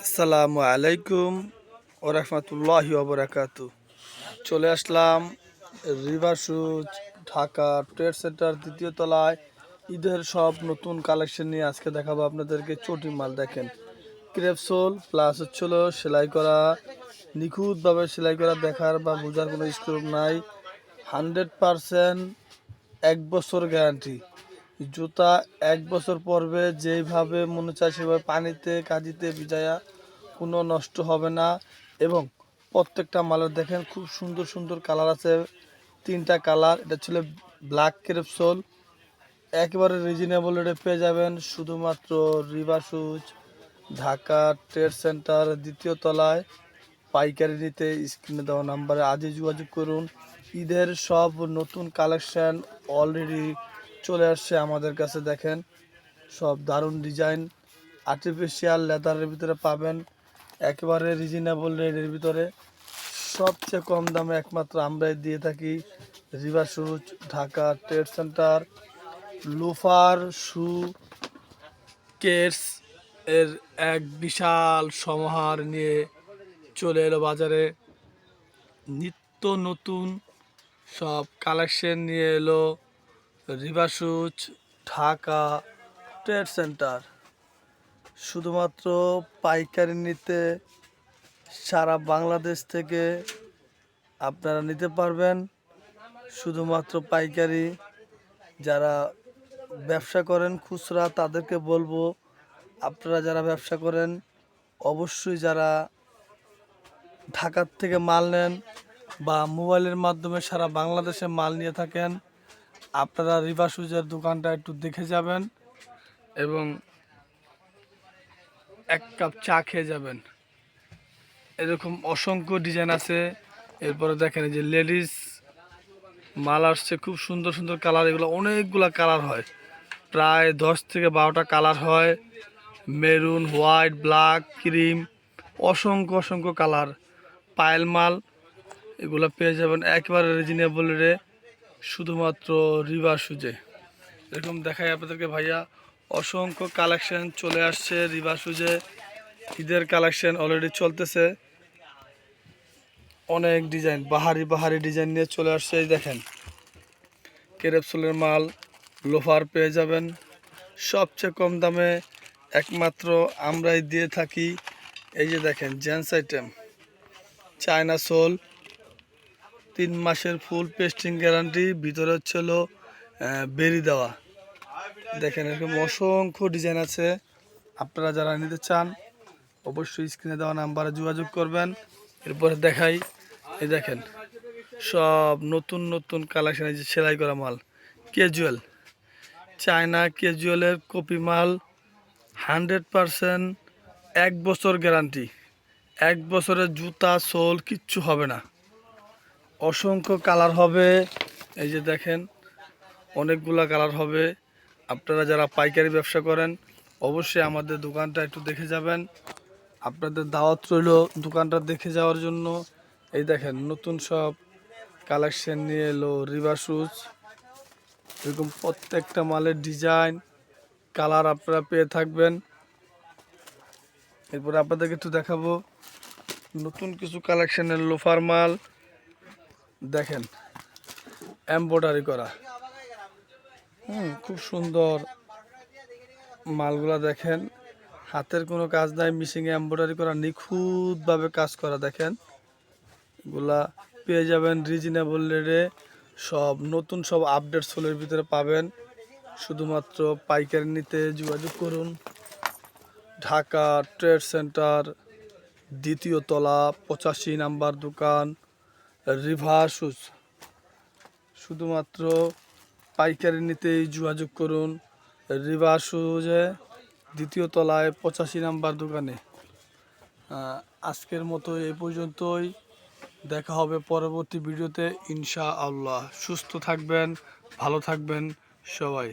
আসসালামু আলাইকুম ও রহমতুল্লাহি ওয়া বারাকাতুহু। চলে আসলাম river shoes Dhaka trade centre দ্বিতীয় তলায়। ঈদের সব নতুন কালেকশন নিয়ে আজকে দেখাবো আপনাদেরকে। চটি মাল দেখেন, ক্রেপসোল প্লাস হচ্ছিল সেলাই করা, নিখুঁতভাবে সেলাই করা, দেখার বা বোঝার কোনো স্কোপ নাই। 100% 1 বছর গ্যারান্টি। জুতা 1 বছর পরবে, যেইভাবে মনে চায় সেভাবে পানিতে কাজিতে ভিজায়া কোনো নষ্ট হবে না। এবং প্রত্যেকটা মালের দেখেন খুব সুন্দর সুন্দর কালার আছে, 3টা কালার। এটা ছিল ব্ল্যাক ক্রেপসোল, একেবারে রিজনেবল রেটে পেয়ে যাবেন শুধুমাত্র river shoes Dhaka trade centre দ্বিতীয় তলায়। পাইকারি নিতে স্ক্রিনে দেওয়া নাম্বারে আজই যোগাযোগ করুন। ঈদের সব নতুন কালেকশন অলরেডি চলে আসছে আমাদের কাছে। দেখেন সব দারুণ ডিজাইন, আর্টিফিশিয়াল লেদারের ভিতরে পাবেন, একেবারে রিজনেবল রেটের ভিতরে, সবচেয়ে কম দামে একমাত্র আমরাই দিয়ে থাকি। River shoes Dhaka trade centre. Loafer shoe keds এর এক বিশাল সমাহার নিয়ে চলে এলো বাজারে। নিত্য নতুন সব কালেকশন নিয়ে এলো river shoes Dhaka trade centre. শুধুমাত্র পাইকারি নিতে সারা বাংলাদেশ থেকে আপনারা নিতে পারবেন। শুধুমাত্র পাইকারি, যারা ব্যবসা করেন খুচরা তাদেরকে বলবো, আপনারা যারা ব্যবসা করেন অবশ্যই, যারা ঢাকার থেকে মাল নেন বা মোবাইলের মাধ্যমে সারা বাংলাদেশে মাল নিয়ে থাকেন, আপনারা রিভার শুজের দোকানটা একটু দেখে যাবেন এবং এক কাপ চা খেয়ে যাবেন। এরকম অসংখ্য ডিজাইন আছে। এরপরে দেখেন যে লেডিস মাল আসছে, খুব সুন্দর সুন্দর কালার। এগুলো অনেকগুলা কালার হয়, প্রায় 10 থেকে 12টা কালার হয়। মেরুন, হোয়াইট, ব্ল্যাক, ক্রিম, অসংখ্য অসংখ্য কালার। পায়েল মাল এগুলো পেয়ে যাবেন একেবারে রিজনেবল রে শুধুমাত্র রিভার শুজে। এরকম দেখাই আপনাদেরকে ভাইয়া, অসংখ্য কালেকশন চলে আসছে রিভার শুজে। ঈদের কালেকশন অলরেডি চলতেছে, অনেক ডিজাইন, বাহারি বাহারি ডিজাইন নিয়ে চলে আসছে। এই দেখেন ক্রেপসোলের মাল, লোফার পেয়ে যাবেন সবচেয়ে কম দামে, একমাত্র আমরাই দিয়ে থাকি। এই যে দেখেন জেন্টস আইটেম, চায়না সোল, 3 মাসের ফুল পেস্টিং গ্যারান্টি, ভিতরে হচ্ছিল বেরি দেওয়া। দেখেন এরকম অসংখ্য ডিজাইন আছে। আপনারা যারা নিতে চান অবশ্যই স্ক্রিনে দেওয়া নাম্বারে যোগাযোগ করবেন। এরপরে দেখাই, এই দেখেন সব নতুন নতুন কালেকশন, এই যে সেলাই করা মাল, ক্যাজুয়াল, চায়না ক্যাজুয়ালের কপি মাল, 100% 1 বছর গ্যারান্টি। 1 বছরের জুতা সোল কিচ্ছু হবে না। অসংখ্য কালার হবে, এই যে দেখেন অনেকগুলা কালার হবে। আপনারা যারা পাইকারি ব্যবসা করেন অবশ্যই আমাদের দোকানটা একটু দেখে যাবেন। আপনাদের দাওয়াত রইল দোকানটা দেখে যাওয়ার জন্য। এই দেখেন নতুন সব কালেকশন নিয়ে এলো রিভার শুজ। এরকম প্রত্যেকটা মালের ডিজাইন কালার আপনারা পেয়ে থাকবেন। এরপরে আপনাদেরকে একটু দেখাবো নতুন কিছু কালেকশনের লোফার মাল। দেখেন এমব্রয়ডারি করা, খুব সুন্দর মালগুলা। দেখেন হাতের কোনো কাজ নাই, মেশিনে এমব্রয়ডারি করা, নিখুঁতভাবে কাজ করা। দেখেন এগুলা পেয়ে যাবেন রিজনেবল রেটে। সব নতুন সব আপডেট সোলের ভিতরে পাবেন। শুধুমাত্র পাইকারি নিতে যোগাযোগ করুন। ঢাকা ট্রেড সেন্টার দ্বিতীয় তলা 85 নাম্বার দোকান, রিভার শুজ। শুধুমাত্র পাইকারি নিতেই যোগাযোগ করুন রিভার শুজে দ্বিতীয় তলায় 85 নাম্বার দোকানে। আজকের মতো এই পর্যন্তই, দেখা হবে পরবর্তী ভিডিওতে ইনশাআল্লাহ। সুস্থ থাকবেন, ভালো থাকবেন সবাই।